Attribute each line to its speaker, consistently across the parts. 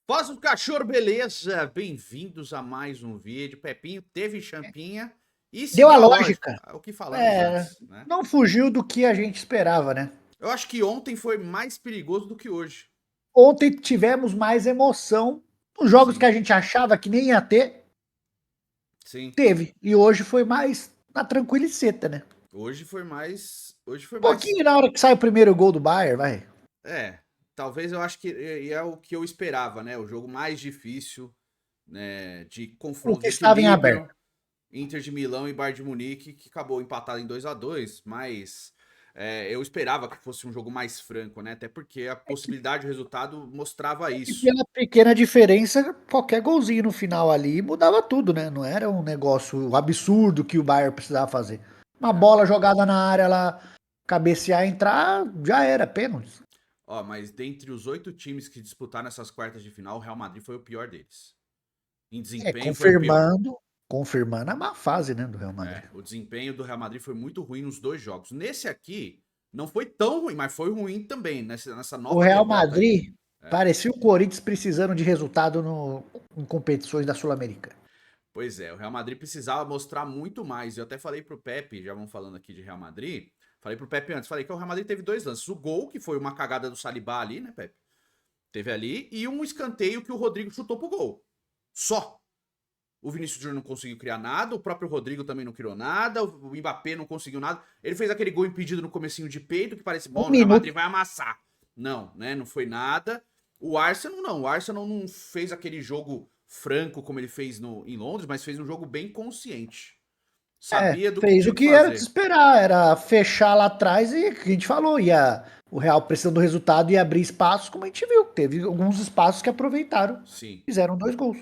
Speaker 1: Faz o cachorro, beleza? Bem-vindos a mais um vídeo. Pepinho teve champinha e
Speaker 2: Deu a
Speaker 1: seguiu a lógica,
Speaker 2: lógica.
Speaker 1: o que falamos
Speaker 2: É,
Speaker 1: antes, né?
Speaker 2: não fugiu do que a gente esperava, né?
Speaker 1: Eu acho que ontem foi mais perigoso do que hoje.
Speaker 2: Ontem tivemos mais emoção. Os jogos que
Speaker 1: Sim,
Speaker 2: a gente achava que nem ia ter,
Speaker 1: sim.
Speaker 2: teve. E hoje foi mais na tranquiliceta, né?
Speaker 1: Hoje foi mais. Hoje foi
Speaker 2: Um
Speaker 1: mais.
Speaker 2: pouquinho na hora que sai o primeiro gol do Bayern, vai.
Speaker 1: É, talvez eu acho que é o que eu esperava, né? O jogo mais difícil, né? De
Speaker 2: O
Speaker 1: confronto
Speaker 2: que
Speaker 1: de
Speaker 2: estava em aberto.
Speaker 1: equilíbrio. Inter de Milão e Bayern de Munique, que acabou empatado em 2-2, mas eu esperava que fosse um jogo mais franco, né? Até porque a possibilidade do resultado mostrava
Speaker 2: E
Speaker 1: isso.
Speaker 2: pela pequena diferença, qualquer golzinho no final ali mudava tudo, né? Não era um negócio absurdo que o Bayern precisava fazer. Uma
Speaker 1: É.
Speaker 2: bola jogada na área lá, cabecear, entrar, já era pênalti.
Speaker 1: Ó, mas dentre os 8 times que disputaram essas quartas de final, o Real Madrid foi o pior deles. Em
Speaker 2: É,
Speaker 1: desempenho foi o pior.
Speaker 2: confirmando a má fase, né, do Real Madrid.
Speaker 1: O desempenho do Real Madrid foi muito ruim nos dois jogos. Nesse aqui, não foi tão ruim, mas foi ruim também, nessa
Speaker 2: O
Speaker 1: nova
Speaker 2: Real
Speaker 1: derrota aí.
Speaker 2: Madrid parecia o Corinthians precisando de resultado em competições da Sul-Americana.
Speaker 1: Pois é, o Real Madrid precisava mostrar muito mais. Eu até falei pro Pepe, já vamos falando aqui de Real Madrid. Falei pro Pepe antes, falei que o Real Madrid teve dois lances. O gol, que foi uma cagada do Salibá ali, né, Pepe? Teve ali, e um escanteio que o Rodrigo chutou pro gol. Só. O Vinícius Júnior não conseguiu criar nada, o próprio Rodrigo também não criou nada, o Mbappé não conseguiu nada. Ele fez aquele gol impedido no comecinho de peito, que parece,
Speaker 2: Um
Speaker 1: bom, o Real
Speaker 2: minuto.
Speaker 1: Madrid vai amassar. Não, né? Não foi nada. O Arsenal não. O Arsenal não fez aquele jogo franco como ele fez em Londres, mas fez um jogo bem consciente.
Speaker 2: É,
Speaker 1: Sabia do que
Speaker 2: fez
Speaker 1: tinha
Speaker 2: o
Speaker 1: que
Speaker 2: que era de se
Speaker 1: fazer.
Speaker 2: esperar, era fechar lá atrás e o que a gente falou, o Real precisando do resultado e abrir espaços, como a gente viu, teve alguns espaços que aproveitaram,
Speaker 1: Sim.
Speaker 2: fizeram dois gols.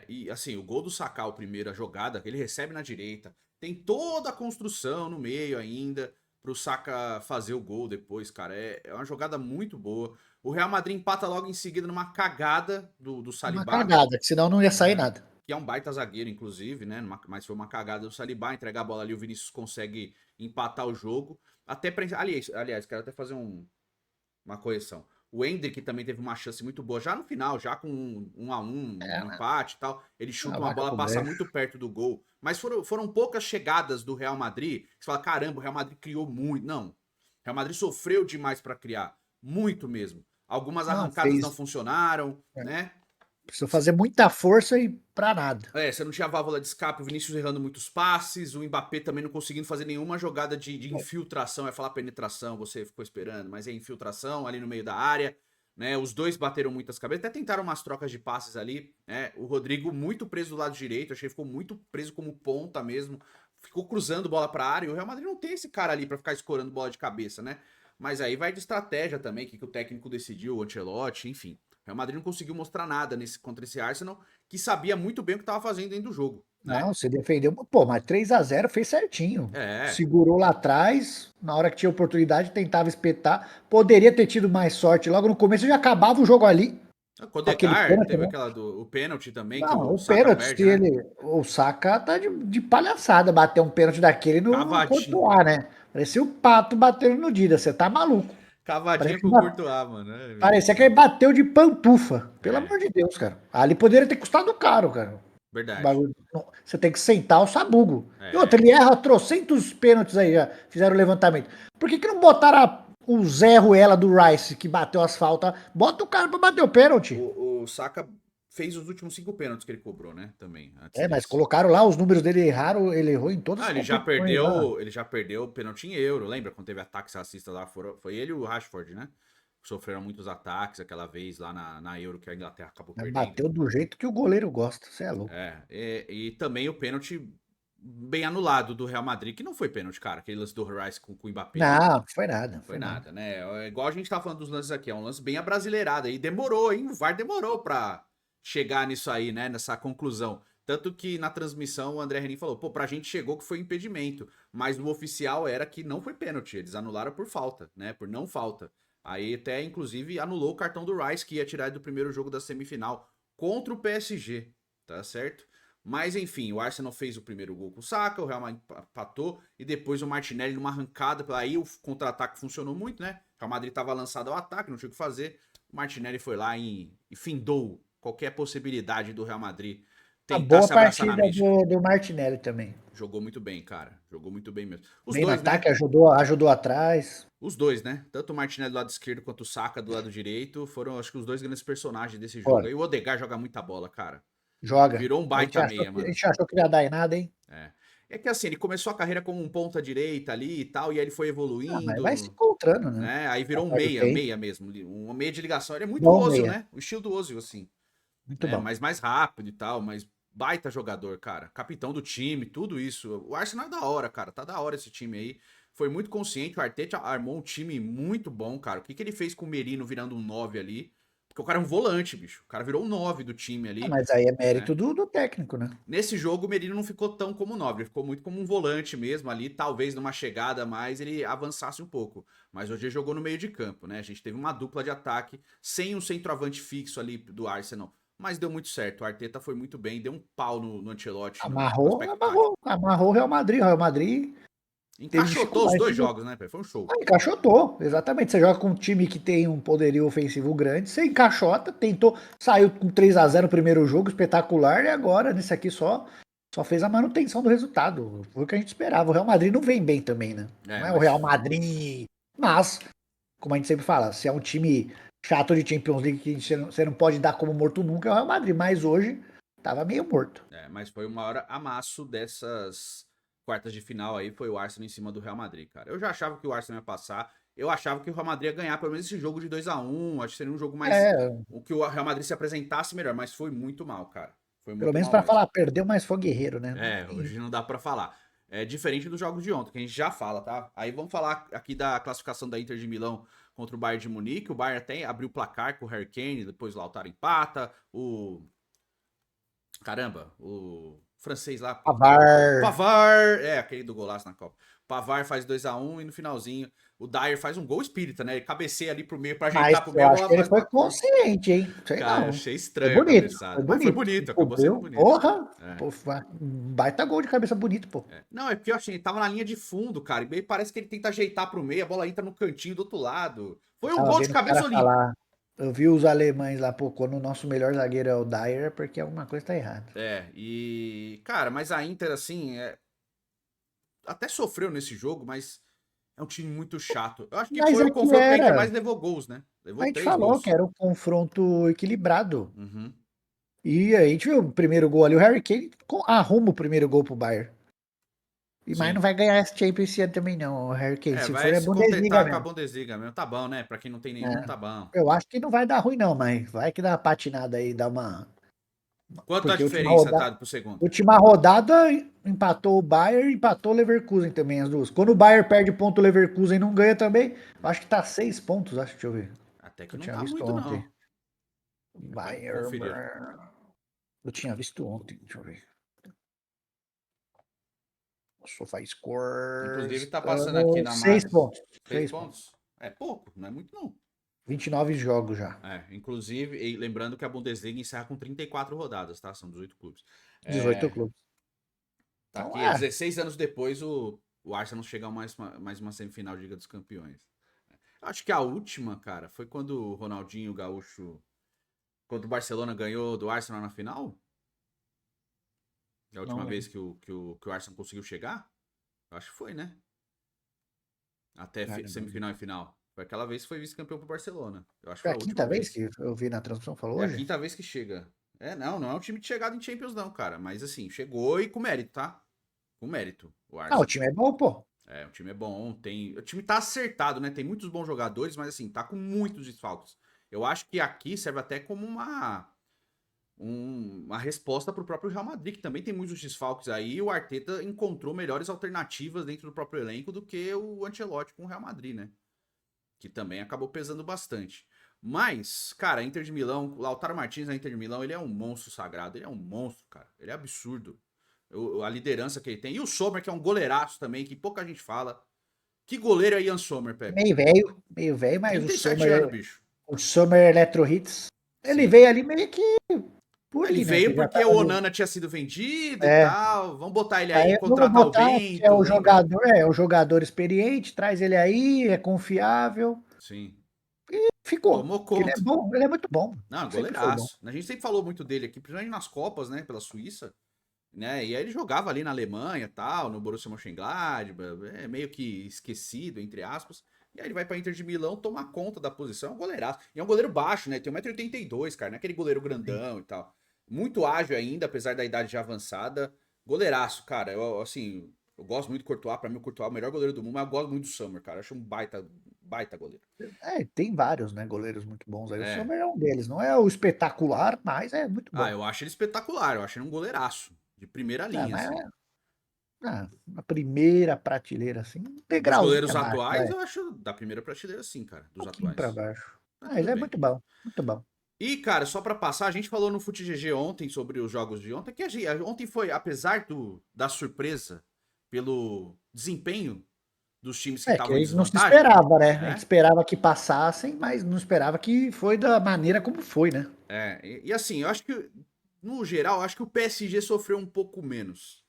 Speaker 1: E assim, o gol do Saka, o primeiro, a jogada, ele recebe na direita. Tem toda a construção no meio ainda pro Saka fazer o gol depois, cara. É uma jogada muito boa. O Real Madrid empata logo em seguida numa cagada do
Speaker 2: Uma
Speaker 1: Salibá,
Speaker 2: cagada, que senão não ia sair
Speaker 1: né?
Speaker 2: nada.
Speaker 1: Que é um baita zagueiro, inclusive, né? Mas foi uma cagada do Salibá, entregar a bola ali, o Vinícius consegue empatar o jogo. Até pra. Aliás, quero até fazer uma correção. O Endrick também teve uma chance muito boa, já no final, já com 1-1, um empate e tal. Ele
Speaker 2: A
Speaker 1: chuta uma
Speaker 2: vaca
Speaker 1: bola,
Speaker 2: pro
Speaker 1: passa
Speaker 2: brejo.
Speaker 1: muito perto do gol. Mas foram poucas chegadas do Real Madrid. Você fala, caramba, o Real Madrid criou muito. Não. O Real Madrid sofreu demais para criar. Muito mesmo. Algumas
Speaker 2: Não,
Speaker 1: arrancadas não
Speaker 2: fez.
Speaker 1: funcionaram, né?
Speaker 2: Precisou fazer muita força e pra nada.
Speaker 1: Você não tinha válvula de escape, o Vinícius errando muitos passes, o Mbappé também não conseguindo fazer nenhuma jogada de infiltração, falar penetração, você ficou esperando, mas é infiltração ali no meio da área, né? Os dois bateram muitas cabeças, até tentaram umas trocas de passes ali, né? O Rodrigo muito preso do lado direito, achei que ficou muito preso como ponta mesmo, ficou cruzando bola pra área, e o Real Madrid não tem esse cara ali pra ficar escorando bola de cabeça, né? Mas aí vai de estratégia também, que o técnico decidiu, o Ancelotti, enfim. O Real Madrid não conseguiu mostrar nada contra esse Arsenal, que sabia muito bem o que estava fazendo dentro do jogo, né?
Speaker 2: Não, você defendeu, pô, mas 3-0 fez certinho.
Speaker 1: É.
Speaker 2: Segurou lá atrás, na hora que tinha oportunidade, tentava espetar. Poderia ter tido mais sorte. Logo no começo já acabava o jogo ali,
Speaker 1: Com o
Speaker 2: com aquele
Speaker 1: Degar,
Speaker 2: pênalti,
Speaker 1: teve
Speaker 2: né?
Speaker 1: aquela o pênalti também, que
Speaker 2: Não,
Speaker 1: o
Speaker 2: o
Speaker 1: Saka
Speaker 2: pênalti, se
Speaker 1: perde, né?
Speaker 2: ele. O Saka tá de palhaçada bater um pênalti daquele no
Speaker 1: Cavadinho.
Speaker 2: Courtois, né? Parecia o pato batendo no Dida, você tá maluco.
Speaker 1: Cavadinha
Speaker 2: Parecia que,
Speaker 1: pro Courtois, mano. Ai, meu
Speaker 2: parecia que
Speaker 1: Deus.
Speaker 2: ele bateu de pantufa. Pelo
Speaker 1: É,
Speaker 2: amor de Deus, cara. Ali poderia ter custado caro, cara. O
Speaker 1: verdade.
Speaker 2: bagulho. Você tem que sentar o sabugo. E outra,
Speaker 1: É.
Speaker 2: ele erra trocentos pênaltis aí, já fizeram o levantamento. Por que, que não botaram o Zé Ruela do Rice, que bateu as faltas? Bota o cara pra bater o pênalti.
Speaker 1: O Saka fez os últimos 5 pênaltis que ele cobrou, né? Também, antes
Speaker 2: É, mas
Speaker 1: desse.
Speaker 2: colocaram lá os números dele erraram, ele errou em todas
Speaker 1: Ah,
Speaker 2: as
Speaker 1: ele já
Speaker 2: competições lá.
Speaker 1: perdeu, ele já perdeu o pênalti em Euro, lembra quando teve ataques racistas lá? Foi ele e o Rashford, né? Sofreram muitos ataques aquela vez lá na Euro que a Inglaterra acabou
Speaker 2: Mas
Speaker 1: perdendo.
Speaker 2: bateu do jeito que o goleiro gosta, você é louco.
Speaker 1: E também o pênalti bem anulado do Real Madrid, que não foi pênalti, cara. Aquele lance do Rice com o Mbappé.
Speaker 2: Não, foi nada,
Speaker 1: Foi
Speaker 2: foi nada.
Speaker 1: nada, né? É igual a gente tá falando dos lances aqui, é um lance bem abrasileirado. E demorou, hein? O VAR demorou pra chegar nisso aí, né? Nessa conclusão. Tanto que na transmissão o André Henning falou, pô, pra gente chegou que foi impedimento. Mas no oficial era que não foi pênalti. Eles anularam por falta, né? Por não falta. Aí até, inclusive, anulou o cartão do Rice, que ia tirar do primeiro jogo da semifinal contra o PSG, tá certo? Mas enfim, o Arsenal fez o primeiro gol com o Saka, o Real Madrid empatou e depois o Martinelli numa arrancada, aí o contra-ataque funcionou muito, né? O Real Madrid estava lançado ao ataque, não tinha o que fazer. O Martinelli foi lá e findou qualquer possibilidade do Real Madrid
Speaker 2: Uma
Speaker 1: tentar
Speaker 2: boa
Speaker 1: se abraçar na
Speaker 2: partida
Speaker 1: mística.
Speaker 2: do Martinelli também.
Speaker 1: Jogou muito bem, cara. Jogou muito bem mesmo. Os
Speaker 2: Bem no
Speaker 1: dois, né?
Speaker 2: ataque, ajudou atrás.
Speaker 1: Os dois, né? Tanto o Martinelli do lado esquerdo quanto o Saka do lado direito foram, acho que, os dois grandes personagens desse jogo.
Speaker 2: Bora,
Speaker 1: E o Odegaard joga muita bola, cara.
Speaker 2: joga.
Speaker 1: Virou um baita meia,
Speaker 2: A
Speaker 1: mano.
Speaker 2: gente achou que não ia dar em nada, hein?
Speaker 1: É. É que assim, ele começou a carreira como um ponta direita ali e tal, e aí ele foi
Speaker 2: Ah, mas vai se
Speaker 1: evoluindo,
Speaker 2: encontrando, né?
Speaker 1: né? Aí virou um
Speaker 2: Passar do
Speaker 1: meia,
Speaker 2: tempo.
Speaker 1: meia mesmo, um meia de ligação. Ele é muito
Speaker 2: Bom
Speaker 1: Ozil,
Speaker 2: meia.
Speaker 1: né? O estilo do Ozil, assim,
Speaker 2: Muito
Speaker 1: né?
Speaker 2: bom.
Speaker 1: Mas mais rápido e tal, mas baita jogador, cara. Capitão do time, tudo isso. O Arsenal é da hora, cara. Tá da hora esse time aí. Foi muito consciente, o Arteta armou um time muito bom, cara. O que ele fez com o Merino virando um 9 ali? Porque o cara é um volante, bicho. O cara virou um 9 do time
Speaker 2: Ah,
Speaker 1: ali,
Speaker 2: mas aí é
Speaker 1: né?
Speaker 2: mérito do técnico, né?
Speaker 1: Nesse jogo, o Merino não ficou tão como 9, ele ficou muito como um volante mesmo ali. Talvez numa chegada a mais ele avançasse um pouco. Mas hoje ele jogou no meio de campo, né? A gente teve uma dupla de ataque sem um centroavante fixo ali do Arsenal. Mas deu muito certo. O Arteta foi muito bem, deu um pau no Ancelotti no aspecto tático.
Speaker 2: Amarrou o Real Madrid. O Real Madrid teve
Speaker 1: Encaixotou os
Speaker 2: dificuldade.
Speaker 1: dois jogos, né, Pé? Foi um show.
Speaker 2: Encaixotou, exatamente. Você joga com um time que tem um poderio ofensivo grande, você encaixota, tentou, saiu com 3-0 no primeiro jogo, espetacular, e agora nesse aqui só fez a manutenção do resultado. Foi o que a gente esperava. O Real Madrid não vem bem também, né?
Speaker 1: É,
Speaker 2: Não é o
Speaker 1: mas
Speaker 2: Real Madrid, mas, como a gente sempre fala, se é um time chato de Champions League que você não pode dar como morto nunca, é o Real Madrid, mas hoje tava meio morto.
Speaker 1: mas foi uma hora amasso dessas quartas de final aí, foi o Arsenal em cima do Real Madrid, cara. Eu já achava que o Arsenal ia passar, eu achava que o Real Madrid ia ganhar pelo menos esse jogo de 2-1, acho que seria um jogo mais,
Speaker 2: É,
Speaker 1: o que o Real Madrid se apresentasse melhor, mas foi muito mal, cara. Foi
Speaker 2: pelo
Speaker 1: muito
Speaker 2: menos
Speaker 1: mal
Speaker 2: pra
Speaker 1: mesmo.
Speaker 2: falar, perdeu, mas foi guerreiro, né? Não
Speaker 1: É,
Speaker 2: tem
Speaker 1: hoje não dá pra falar. É diferente dos jogos de ontem, que a gente já fala, tá? Aí vamos falar aqui da classificação da Inter de Milão contra o Bayern de Munique. O Bayern até abriu o placar com o Harry Kane, depois o Lautaro empata. Caramba, o francês lá, pô.
Speaker 2: Pavar.
Speaker 1: Pavar, aquele do golaço na Copa. Pavar faz 2-1 e no finalzinho o Dyer faz um gol espírita, né? Ele cabeceia ali pro meio pra
Speaker 2: Mas
Speaker 1: ajeitar pro
Speaker 2: eu
Speaker 1: meio, a
Speaker 2: acho
Speaker 1: bola
Speaker 2: que ele
Speaker 1: mais
Speaker 2: foi
Speaker 1: pra frente.
Speaker 2: consciente, hein? Sei
Speaker 1: Cara, eu
Speaker 2: não.
Speaker 1: achei
Speaker 2: Foi
Speaker 1: estranho a
Speaker 2: bonito, foi
Speaker 1: cabeçada. Mas foi
Speaker 2: bonito.
Speaker 1: bonito, acabou sendo
Speaker 2: Cobriu,
Speaker 1: bonito.
Speaker 2: porra.
Speaker 1: É.
Speaker 2: Pô, foi um baita gol de cabeça bonito, pô.
Speaker 1: Não, é porque eu achei, ele tava na linha de fundo, cara. E meio parece que ele tenta ajeitar pro meio, a bola entra no cantinho do outro lado.
Speaker 2: Eu
Speaker 1: Foi um
Speaker 2: tava
Speaker 1: gol de
Speaker 2: vendo o
Speaker 1: cabeça
Speaker 2: cara
Speaker 1: olímpica.
Speaker 2: falar. Eu vi os alemães lá, pô, quando o nosso melhor zagueiro é o Dyer, é porque alguma coisa tá errada.
Speaker 1: Cara, mas a Inter, assim, até sofreu nesse jogo, mas é um time muito chato. Eu acho que
Speaker 2: Mas
Speaker 1: foi o
Speaker 2: aqui
Speaker 1: confronto que a Inter
Speaker 2: era.
Speaker 1: mais levou gols, né?
Speaker 2: A
Speaker 1: Levou
Speaker 2: gente
Speaker 1: 3 gols.
Speaker 2: falou que era um confronto equilibrado.
Speaker 1: Uhum.
Speaker 2: E aí a gente viu o primeiro gol ali, o Harry Kane arruma o primeiro gol pro Bayern. Mas não
Speaker 1: Sim.
Speaker 2: vai ganhar esse Champions esse ano também não, o Harry Kane. Se for
Speaker 1: Vai
Speaker 2: é
Speaker 1: se
Speaker 2: Bundesliga
Speaker 1: contentar com a
Speaker 2: mesmo.
Speaker 1: Bundesliga mesmo. Tá bom, né? Pra quem não tem nenhum,
Speaker 2: É.
Speaker 1: tá bom.
Speaker 2: Eu acho que não vai dar ruim não, mas vai que dá uma patinada aí, dá uma.
Speaker 1: Quanto a
Speaker 2: Porque
Speaker 1: diferença, tá, pro segundo?
Speaker 2: última rodada empatou o Bayern, empatou o Leverkusen também, as duas. Quando o Bayern perde ponto, o Leverkusen não ganha também. Acho que tá 6 pontos, acho, deixa eu ver.
Speaker 1: Até que
Speaker 2: Eu
Speaker 1: não
Speaker 2: tinha
Speaker 1: tá
Speaker 2: visto
Speaker 1: muito,
Speaker 2: ontem.
Speaker 1: não. Vai
Speaker 2: Bayern.
Speaker 1: conferir.
Speaker 2: Eu tinha visto ontem, deixa eu ver. Sofá
Speaker 1: Inclusive,
Speaker 2: Scores.
Speaker 1: tá passando aqui na
Speaker 2: 6
Speaker 1: Max.
Speaker 2: pontos.
Speaker 1: 6
Speaker 2: 6 pontos.
Speaker 1: pontos? É pouco, não é muito, não.
Speaker 2: 29 jogos já.
Speaker 1: Inclusive, e lembrando que a Bundesliga encerra com 34 rodadas, tá? São 18 clubes.
Speaker 2: 18
Speaker 1: É,
Speaker 2: clubes.
Speaker 1: tá
Speaker 2: Então
Speaker 1: aqui,
Speaker 2: é.
Speaker 1: 16 anos depois, o Arsenal chega a mais uma semifinal de Liga dos Campeões. Acho que a última, cara, foi quando o Ronaldinho Gaúcho. Quando o Barcelona ganhou do Arsenal na final? É a
Speaker 2: Não
Speaker 1: última vez
Speaker 2: lembro.
Speaker 1: que o Arsenal conseguiu chegar? Acho que foi, né? Até
Speaker 2: Caramba.
Speaker 1: semifinal e final. Foi aquela vez que foi vice-campeão pro Barcelona. Eu acho que
Speaker 2: Foi
Speaker 1: foi
Speaker 2: a
Speaker 1: a
Speaker 2: quinta
Speaker 1: última
Speaker 2: vez
Speaker 1: vez.
Speaker 2: que eu vi na transmissão, falou
Speaker 1: É a
Speaker 2: hoje?
Speaker 1: quinta vez que chega. Não é um time de chegada em Champions, não, cara. Mas assim, chegou e com mérito, tá? Com mérito, o
Speaker 2: Ah, o
Speaker 1: Arsenal.
Speaker 2: time é bom, pô.
Speaker 1: O time é bom. O time tá acertado, né? Tem muitos bons jogadores, mas assim, tá com muitos desfalques. Eu acho que aqui serve até como uma resposta pro próprio Real Madrid, que também tem muitos desfalques aí. E o Arteta encontrou melhores alternativas dentro do próprio elenco do que o Ancelotti com o Real Madrid, né? Que também acabou pesando bastante. Mas, cara, a Inter de Milão, o Lautaro Martins na Inter de Milão, ele é um monstro sagrado. Ele é um monstro, cara. Ele é absurdo. A liderança que ele tem. E o Sommer, que é um goleiraço também, que pouca gente fala. Que goleiro é Ian Sommer, Pepe?
Speaker 2: Meio velho, mas
Speaker 1: 37 anos, bicho.
Speaker 2: O Summer Electro Hits, ele
Speaker 1: Sim.
Speaker 2: veio ali meio que por
Speaker 1: Ele
Speaker 2: ir, né?
Speaker 1: veio
Speaker 2: Que já
Speaker 1: porque
Speaker 2: tava
Speaker 1: o
Speaker 2: ali.
Speaker 1: Onana tinha sido vendido e
Speaker 2: É.
Speaker 1: tal. Vamos botar ele aí,
Speaker 2: Aí vamos
Speaker 1: contratar o
Speaker 2: botar que é
Speaker 1: Bento,
Speaker 2: o
Speaker 1: lembra?
Speaker 2: jogador, experiente, traz ele aí, é confiável.
Speaker 1: Sim.
Speaker 2: Ficou.
Speaker 1: Tomou
Speaker 2: Porque ele é
Speaker 1: conta.
Speaker 2: bom, ele é muito bom.
Speaker 1: Não,
Speaker 2: Sempre foi bom.
Speaker 1: goleiraço. A gente sempre falou muito dele aqui, principalmente nas Copas, né? Pela Suíça. Né? E aí ele jogava ali na Alemanha, tal, no Borussia Mönchengladbach, é meio que esquecido, entre aspas. E aí ele vai pra Inter de Milão, toma conta da posição, é um goleiraço. E é um goleiro baixo, né? Tem 1,82 m, cara, não é aquele goleiro
Speaker 2: Sim.
Speaker 1: grandão e tal. Muito ágil ainda, apesar da idade já avançada. Goleiraço, cara. Eu, assim, eu gosto muito do Courtois, pra mim o Courtois é o melhor goleiro do mundo, mas eu gosto muito do Summer, cara. Eu acho um baita goleiro.
Speaker 2: Tem vários, né, goleiros muito bons aí. O
Speaker 1: É.
Speaker 2: Sommer é um deles. Não é o espetacular, mas é muito
Speaker 1: Ah,
Speaker 2: bom.
Speaker 1: eu acho ele espetacular, eu acho ele um goleiraço. De primeira
Speaker 2: É,
Speaker 1: linha,
Speaker 2: mas
Speaker 1: assim.
Speaker 2: na primeira prateleira, assim, um
Speaker 1: Dos
Speaker 2: degrauzinho
Speaker 1: goleiros
Speaker 2: abaixo,
Speaker 1: atuais,
Speaker 2: vai. Um
Speaker 1: eu acho da primeira prateleira, sim, cara. Dos
Speaker 2: pouquinho pra
Speaker 1: atuais.
Speaker 2: baixo.
Speaker 1: Mas
Speaker 2: Mas
Speaker 1: tudo
Speaker 2: é
Speaker 1: bem.
Speaker 2: muito bom, muito bom.
Speaker 1: E, cara, só pra passar, a gente falou no Fute GG ontem sobre os jogos de ontem, que ontem foi, apesar da surpresa pelo desempenho dos times que
Speaker 2: É, que
Speaker 1: estavam em
Speaker 2: aí não se
Speaker 1: desvantagem,
Speaker 2: esperava, né? A gente
Speaker 1: né?
Speaker 2: esperava que passassem, mas não esperava que foi da maneira como foi, né?
Speaker 1: E assim, eu acho que, no geral, eu acho que o PSG sofreu um pouco menos.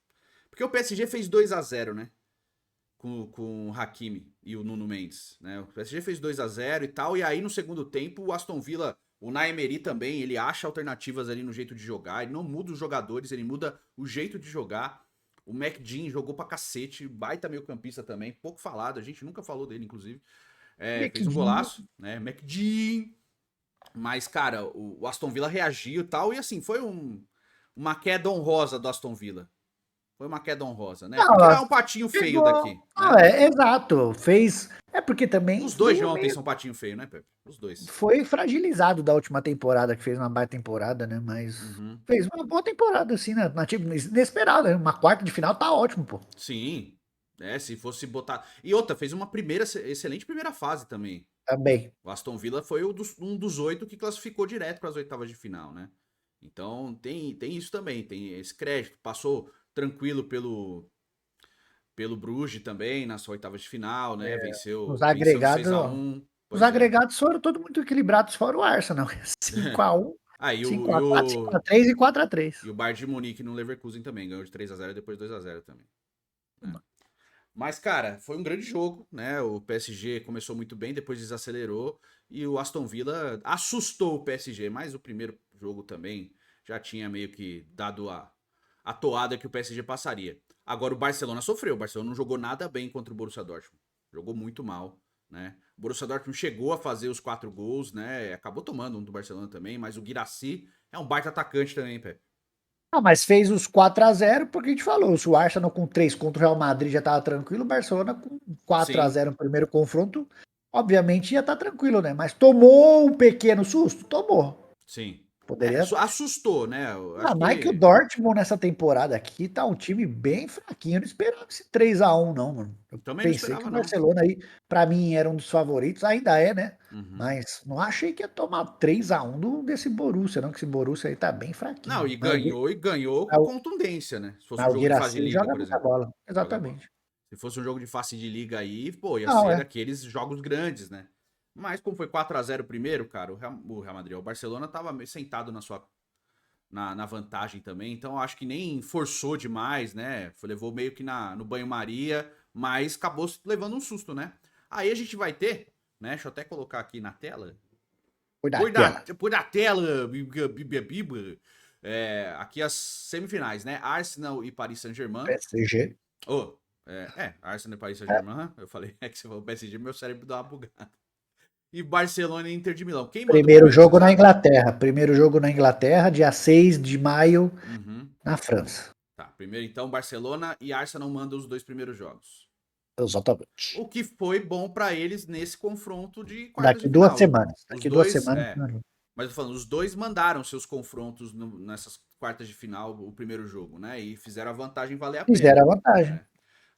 Speaker 1: Porque o PSG fez 2-0, né? Com o Hakimi e o Nuno Mendes, né? O PSG fez 2-0 e tal, e aí no segundo tempo o Aston Villa, o Naemery também, ele acha alternativas ali no jeito de jogar, ele não muda os jogadores, ele muda o jeito de jogar. O McDean jogou pra cacete, baita meio campista também, pouco falado, a gente nunca falou dele, inclusive. Fez um
Speaker 2: Mequinho.
Speaker 1: golaço, né? McDean. Mas, cara, o Aston Villa reagiu e tal, e assim, foi uma queda honrosa do Aston Villa. Foi uma queda honrosa, né? Porque é
Speaker 2: Não,
Speaker 1: um patinho feio
Speaker 2: pegou.
Speaker 1: daqui,
Speaker 2: Não,
Speaker 1: né?
Speaker 2: exato. Fez. É porque também
Speaker 1: Os dois de
Speaker 2: veio
Speaker 1: ontem
Speaker 2: meio.
Speaker 1: são patinho feio, né, Pepe? Os dois.
Speaker 2: Foi fragilizado da última temporada, que fez uma baita temporada, né? Mas
Speaker 1: Uhum.
Speaker 2: fez uma boa temporada, assim, né? Na time inesperada, né? Uma quarta de final tá ótimo, pô.
Speaker 1: Sim. Se fosse botar. E outra, fez uma excelente primeira fase também.
Speaker 2: Também.
Speaker 1: O Aston Villa foi um dos 8 que classificou direto para as oitavas de final, né? Então tem isso também, tem esse crédito. Passou tranquilo pelo Bruges também, nas oitavas de final, né?
Speaker 2: Os
Speaker 1: Venceu de
Speaker 2: agregados,
Speaker 1: seis a
Speaker 2: ó.
Speaker 1: um
Speaker 2: Os
Speaker 1: Pois é.
Speaker 2: agregados foram todos muito equilibrados, fora o Arsenal. 5-1,
Speaker 1: Ah,
Speaker 2: 5-4, 5-3 e 4-3.
Speaker 1: e o Bayern de Munique no Leverkusen também, ganhou de 3-0 e depois 2-0 também, né? Mas, cara, foi um grande jogo, né? O PSG começou muito bem, depois desacelerou. E o Aston Villa assustou o PSG, mas o primeiro jogo também já tinha meio que dado a toada que o PSG passaria. Agora o Barcelona sofreu. O Barcelona não jogou nada bem contra o Borussia Dortmund. Jogou muito mal, né? O Borussia Dortmund chegou a fazer os 4 gols, né? Acabou tomando um do Barcelona também, mas o Guirassy é um baita atacante também, Pepe.
Speaker 2: Ah, mas fez os 4-0 porque a gente falou, se o Arsenal com 3 contra o Real Madrid já tava tranquilo, o Barcelona com quatro a
Speaker 1: Sim,
Speaker 2: zero no primeiro confronto, obviamente ia estar tranquilo, né? Mas tomou um pequeno susto? Tomou.
Speaker 1: sim.
Speaker 2: Poderia.
Speaker 1: Assustou, né? Eu
Speaker 2: Ah,
Speaker 1: acho
Speaker 2: mais que o
Speaker 1: que
Speaker 2: Dortmund nessa temporada aqui tá um time bem fraquinho. Eu não esperava esse 3-1 não, mano. Eu
Speaker 1: também não
Speaker 2: pensei que
Speaker 1: esperava,
Speaker 2: o
Speaker 1: não.
Speaker 2: Barcelona aí, pra mim, era um dos favoritos, ainda é, né?
Speaker 1: Uhum.
Speaker 2: Mas não achei que ia tomar 3-1 desse Borussia, não, que esse Borussia aí tá bem
Speaker 1: Não,
Speaker 2: fraquinho. Mas o,
Speaker 1: e ganhou com
Speaker 2: mas o,
Speaker 1: contundência, né? Se fosse
Speaker 2: mas
Speaker 1: um
Speaker 2: o
Speaker 1: jogo de fase de
Speaker 2: Guirassy
Speaker 1: liga,
Speaker 2: joga
Speaker 1: por
Speaker 2: muita
Speaker 1: exemplo.
Speaker 2: bola.
Speaker 1: Joga bola.
Speaker 2: Exatamente.
Speaker 1: Se fosse um jogo de fase de liga aí, pô, ia
Speaker 2: Não,
Speaker 1: ser
Speaker 2: é.
Speaker 1: daqueles jogos grandes, né? Mas como foi 4-0 primeiro, cara, o Real Madrid, o Barcelona tava meio sentado na vantagem também, então eu acho que nem forçou demais, né? Levou meio que no banho-maria, mas acabou levando um susto, né? Aí a gente vai ter, né? Deixa eu até colocar aqui na tela.
Speaker 2: Foi da tela.
Speaker 1: Põe na tela, biba. Aqui as semifinais, né? Arsenal e Paris Saint-Germain.
Speaker 2: PSG.
Speaker 1: Oh, Arsenal e Paris
Speaker 2: É.
Speaker 1: Saint-Germain. Eu falei, que você falou PSG, meu cérebro deu uma bugada. E Barcelona e Inter de Milão. Quem manda o
Speaker 2: Primeiro
Speaker 1: primeiro, você
Speaker 2: jogo na
Speaker 1: sabe?
Speaker 2: Inglaterra. Primeiro jogo na Inglaterra, dia 6 de maio,
Speaker 1: Uhum.
Speaker 2: na França.
Speaker 1: Tá, primeiro então Barcelona e Arsenal mandam os dois primeiros jogos.
Speaker 2: Exatamente.
Speaker 1: O que foi bom pra eles nesse confronto de quartas de
Speaker 2: Daqui duas
Speaker 1: final.
Speaker 2: semanas.
Speaker 1: Os
Speaker 2: Daqui duas
Speaker 1: dois,
Speaker 2: semanas.
Speaker 1: mas eu tô falando, os dois mandaram seus confrontos nessas quartas de final, o primeiro jogo, né? E fizeram a vantagem valer a
Speaker 2: Fizeram
Speaker 1: pena,
Speaker 2: a vantagem.
Speaker 1: né?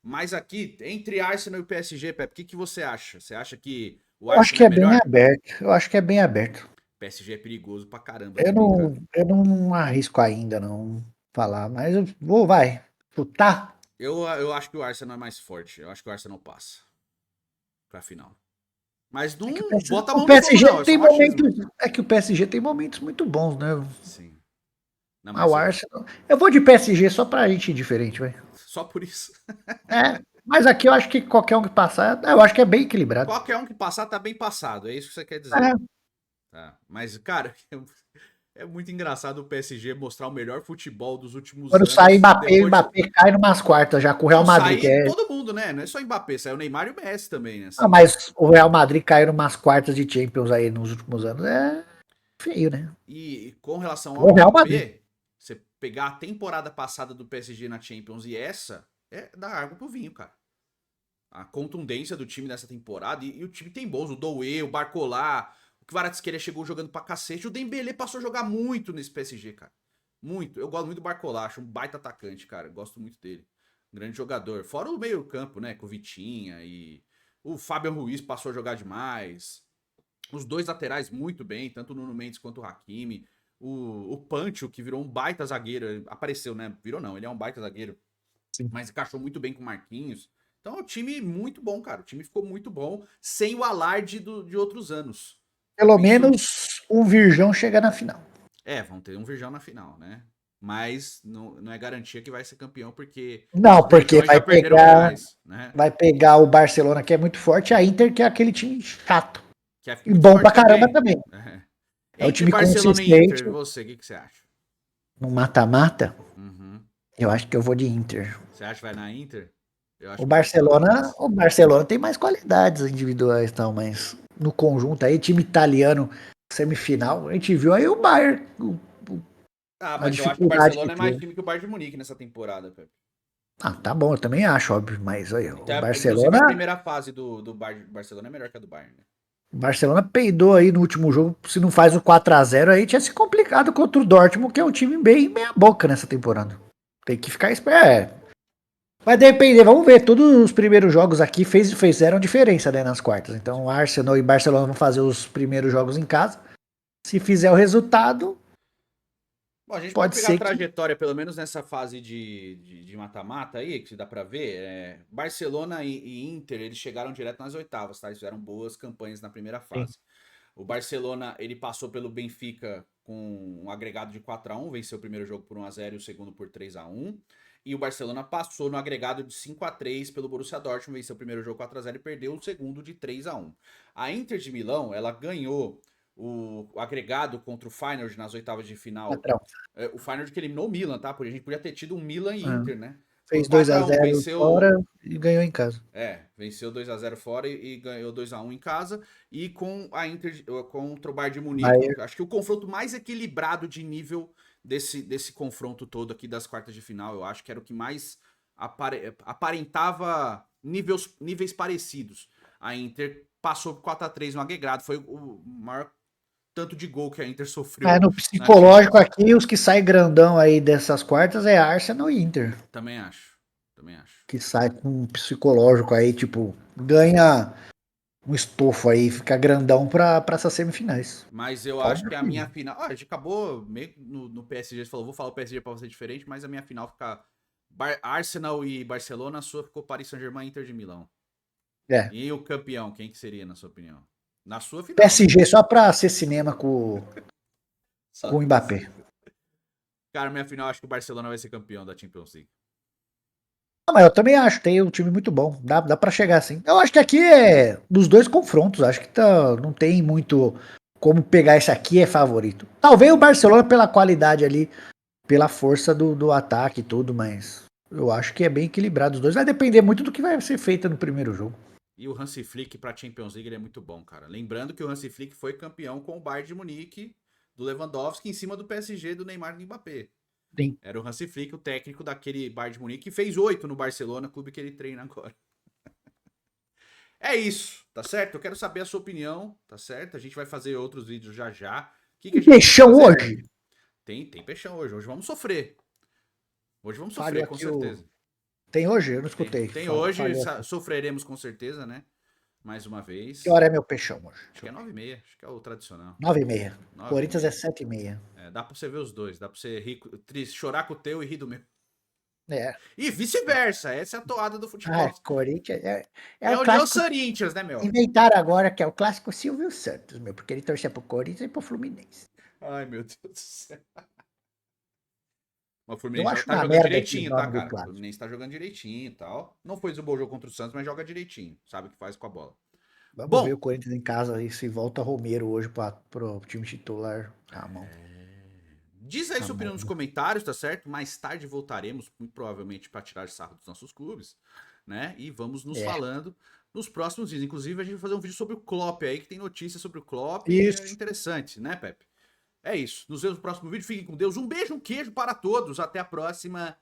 Speaker 1: Mas aqui, entre Arsenal e PSG, Pepe, o que você acha? Você acha que o
Speaker 2: Eu acho
Speaker 1: Arsenal
Speaker 2: que
Speaker 1: é
Speaker 2: é bem
Speaker 1: melhor?
Speaker 2: aberto. Eu acho que é bem aberto.
Speaker 1: PSG é perigoso pra caramba
Speaker 2: Eu
Speaker 1: também,
Speaker 2: não,
Speaker 1: cara.
Speaker 2: eu não arrisco ainda não falar, mas eu vou, vai. Chutar.
Speaker 1: Eu acho que o Arsenal é mais forte. Eu acho que o Arsenal passa pra final. Mas
Speaker 2: É que
Speaker 1: não bota a
Speaker 2: o
Speaker 1: mão no fogo, não.
Speaker 2: PSG
Speaker 1: É só
Speaker 2: tem
Speaker 1: machismo.
Speaker 2: momentos, é que o PSG tem momentos muito bons, né?
Speaker 1: Sim. Não,
Speaker 2: Ah,
Speaker 1: mas
Speaker 2: o Arsenal. Eu vou de PSG só pra gente ir diferente, vai.
Speaker 1: só por isso.
Speaker 2: É. Mas aqui eu acho que qualquer um que passar, eu acho que é bem equilibrado.
Speaker 1: Qualquer um que passar tá bem passado, é isso que você quer dizer.
Speaker 2: É,
Speaker 1: Tá. Mas, cara, é muito engraçado o PSG mostrar o melhor futebol dos últimos
Speaker 2: quando sai
Speaker 1: anos
Speaker 2: Mbappé, o
Speaker 1: depois de.
Speaker 2: Mbappé cai numas quartas já com o Real
Speaker 1: Não,
Speaker 2: Madrid, que
Speaker 1: sai
Speaker 2: é.
Speaker 1: todo mundo, né? Não é só Mbappé, saiu o Neymar e o Messi também, né?
Speaker 2: Ah,
Speaker 1: Assim.
Speaker 2: mas o Real Madrid caiu numas quartas de Champions aí nos últimos anos. É feio, né?
Speaker 1: E com relação ao
Speaker 2: O Real Madrid.
Speaker 1: Mbappé, você pegar a temporada passada do PSG na Champions e essa, é dar água pro vinho, cara. A contundência do time nessa temporada, e o time tem bons, o Doué, o Barcola, o Kvaratskhelia chegou jogando pra cacete, o Dembélé passou a jogar muito nesse PSG, cara. Muito. Eu gosto muito do Barcola, acho um baita atacante, cara. Gosto muito dele. Um grande jogador. Fora o meio-campo, né? Com o Vitinha e. O Fábio Ruiz passou a jogar demais. Os dois laterais muito bem, tanto o Nuno Mendes quanto o Hakimi. O Pancho, que virou um baita zagueiro. Apareceu, né? Virou não, ele é um baita zagueiro.
Speaker 2: Sim.
Speaker 1: Mas encaixou muito bem com o Marquinhos. Então é um time muito bom, cara. O time ficou muito bom, sem o alarde de outros anos.
Speaker 2: Pelo
Speaker 1: Isso
Speaker 2: menos o Virgão chega na final.
Speaker 1: vão ter um Virgão na final, né? Mas não é garantia que vai ser campeão, porque
Speaker 2: Não,
Speaker 1: os
Speaker 2: porque
Speaker 1: Virgões já perderam finais, né?
Speaker 2: vai pegar o Barcelona, que é muito forte, e a Inter, que é aquele time chato.
Speaker 1: Que é
Speaker 2: E
Speaker 1: muito
Speaker 2: bom pra
Speaker 1: forte
Speaker 2: caramba
Speaker 1: também.
Speaker 2: também. É o
Speaker 1: Entre
Speaker 2: time
Speaker 1: Barcelona e
Speaker 2: consistente.
Speaker 1: Inter, você, o que você acha?
Speaker 2: No mata-mata,
Speaker 1: Uhum.
Speaker 2: eu acho que eu vou de Inter.
Speaker 1: Você acha que vai na Inter? Eu acho
Speaker 2: O
Speaker 1: que o Barcelona
Speaker 2: Barcelona,
Speaker 1: passa.
Speaker 2: o Barcelona tem mais qualidades individuais, tal, mas no conjunto aí, time italiano, semifinal, a gente viu aí o Bayern,
Speaker 1: Ah,
Speaker 2: a
Speaker 1: mas eu acho que o
Speaker 2: dificuldade que
Speaker 1: Barcelona é mais
Speaker 2: teve.
Speaker 1: time que o Bayern de Munique nessa temporada, Pepe.
Speaker 2: Ah, tá bom, eu também acho, óbvio, mas aí,
Speaker 1: Então, inclusive, a primeira fase do Barcelona é melhor que a do Bayern, né?
Speaker 2: O Barcelona peidou aí no último jogo, se não faz o 4-0 aí tinha se complicado contra o Dortmund, que é um time bem meia boca nessa temporada. Tem que ficar esperto. Vai depender, vamos ver. Todos os primeiros jogos aqui fizeram diferença, né, nas quartas. Então, Arsenal e Barcelona vão fazer os primeiros jogos em casa. Se fizer o resultado,
Speaker 1: Bom, a gente pode
Speaker 2: pode
Speaker 1: pegar a
Speaker 2: ser que.
Speaker 1: trajetória, pelo menos nessa fase de mata-mata aí, que dá pra ver. Barcelona e Inter, eles chegaram direto nas oitavas, tá? Eles fizeram boas campanhas na primeira
Speaker 2: Sim.
Speaker 1: fase. O Barcelona, ele passou pelo Benfica com um agregado de 4-1, venceu o primeiro jogo por 1-0 e o segundo por 3-1. E o Barcelona passou no agregado de 5-3 pelo Borussia Dortmund, venceu o primeiro jogo 4-0 e perdeu o segundo de 3-1. A Inter de Milão, ela ganhou o agregado contra o Feyenoord nas oitavas de final.
Speaker 2: Patrão.
Speaker 1: O Feyenoord que eliminou o Milan, tá? Porque a gente podia ter tido um Milan e
Speaker 2: Ah,
Speaker 1: Inter, né? Foi
Speaker 2: fez 2 a
Speaker 1: 4-1,
Speaker 2: 0 fora
Speaker 1: venceu.
Speaker 2: e ganhou em casa.
Speaker 1: Venceu 2-0 fora e ganhou 2-1 em casa. E com a Inter contra o Bayern de Munique,
Speaker 2: Bayern.
Speaker 1: acho que o confronto mais equilibrado de nível desse confronto todo aqui das quartas de final, eu acho que era o que mais aparentava níveis parecidos. A Inter passou por 4-3 no agregado, foi o maior tanto de gol que a Inter
Speaker 2: Mas
Speaker 1: sofreu
Speaker 2: no
Speaker 1: na
Speaker 2: psicológico
Speaker 1: Champions.
Speaker 2: aqui, os que saem grandão aí dessas quartas é Arsenal e Inter.
Speaker 1: Também acho. Também acho.
Speaker 2: Que sai com um psicológico aí, tipo, ganha um estofo aí, fica grandão pra essas semifinais.
Speaker 1: Mas eu acho
Speaker 2: Óbvio
Speaker 1: que a
Speaker 2: que
Speaker 1: minha final. A gente acabou meio no PSG. Você falou, vou falar o PSG pra ser diferente, mas a minha final fica Arsenal e Barcelona. A sua ficou Paris Saint-Germain e Inter de Milão.
Speaker 2: é.
Speaker 1: E o campeão, quem que seria, na sua opinião? Na sua final, né?
Speaker 2: PSG só pra ser cinema
Speaker 1: Só
Speaker 2: com o
Speaker 1: pra
Speaker 2: Mbappé.
Speaker 1: ser. Cara, minha final, acho que o Barcelona vai ser campeão da Champions League.
Speaker 2: Não, mas eu também acho, tem um time muito bom. Dá pra chegar assim. Eu acho que aqui é dos dois confrontos. Acho que não tem muito como pegar esse aqui é favorito. Talvez o Barcelona pela qualidade ali, pela força do ataque e tudo, mas eu acho que é bem equilibrado os dois. Vai depender muito do que vai ser feito no primeiro jogo.
Speaker 1: E o Hansi Flick pra Champions League ele é muito bom, cara. Lembrando que o Hansi Flick foi campeão com o Bayern de Munique, do Lewandowski, em cima do PSG, do Neymar e do Mbappé.
Speaker 2: Sim.
Speaker 1: Era o Hansi Flick, o técnico daquele Bayern de Munique, que fez 8 no Barcelona, clube que ele treina agora. É isso, tá certo? Eu quero saber a sua opinião, tá certo? A gente vai fazer outros vídeos já já. O que a
Speaker 2: Tem
Speaker 1: gente vai
Speaker 2: peixão
Speaker 1: fazer,
Speaker 2: hoje?
Speaker 1: Pepe? Tem peixão hoje. Hoje vamos sofrer. Hoje vamos
Speaker 2: Falhou
Speaker 1: sofrer, com
Speaker 2: aqui o.
Speaker 1: certeza.
Speaker 2: Tem hoje? Eu não
Speaker 1: Tem,
Speaker 2: escutei.
Speaker 1: tem hoje,
Speaker 2: Falhou aqui.
Speaker 1: sofreremos com certeza, né? Mais uma
Speaker 2: Que
Speaker 1: vez.
Speaker 2: hora é meu peixão hoje?
Speaker 1: Acho
Speaker 2: Deixa
Speaker 1: que é
Speaker 2: eu ver.
Speaker 1: 9h30, acho que é o tradicional.
Speaker 2: 9h30.
Speaker 1: Nove e
Speaker 2: Corinthians é
Speaker 1: meia.
Speaker 2: 7h30.
Speaker 1: Dá pra você ver os dois. Dá pra você rir, triste, chorar com o teu e rir do meu.
Speaker 2: É.
Speaker 1: E vice-versa. Essa é a toada do
Speaker 2: Ah,
Speaker 1: futebol.
Speaker 2: Corinthians é
Speaker 1: É
Speaker 2: o
Speaker 1: o União
Speaker 2: clássico.
Speaker 1: Corinthians, né, meu?
Speaker 2: Inventaram agora que é o clássico Silvio Santos, meu, porque ele torcia pro Corinthians e pro Fluminense.
Speaker 1: Ai, meu Deus do céu. Mas o
Speaker 2: Eu
Speaker 1: Fluminense
Speaker 2: acho
Speaker 1: tá
Speaker 2: uma
Speaker 1: jogando
Speaker 2: merda
Speaker 1: direitinho,
Speaker 2: esse
Speaker 1: tá,
Speaker 2: nome do
Speaker 1: cara? O
Speaker 2: clássico.
Speaker 1: Fluminense tá jogando direitinho e tal. Não foi desembolsar o jogo contra o Santos, mas joga direitinho. Sabe o que faz com a bola.
Speaker 2: Vamos ver o
Speaker 1: Bom,
Speaker 2: Corinthians em casa aí se volta Romero hoje pro time titular. Ramon.
Speaker 1: diz aí sua opinião nos
Speaker 2: Ramon.
Speaker 1: comentários, tá certo? Mais tarde voltaremos, muito provavelmente, para tirar sarro dos nossos clubes, né? E vamos nos
Speaker 2: É.
Speaker 1: falando nos próximos dias. Inclusive, a gente vai fazer um vídeo sobre o Klopp aí, que tem notícias sobre o Klopp e é
Speaker 2: Isso.
Speaker 1: interessante, né, Pepe? É isso. Nos vemos no próximo vídeo. Fiquem com Deus. Um beijo, um queijo para todos. Até a próxima.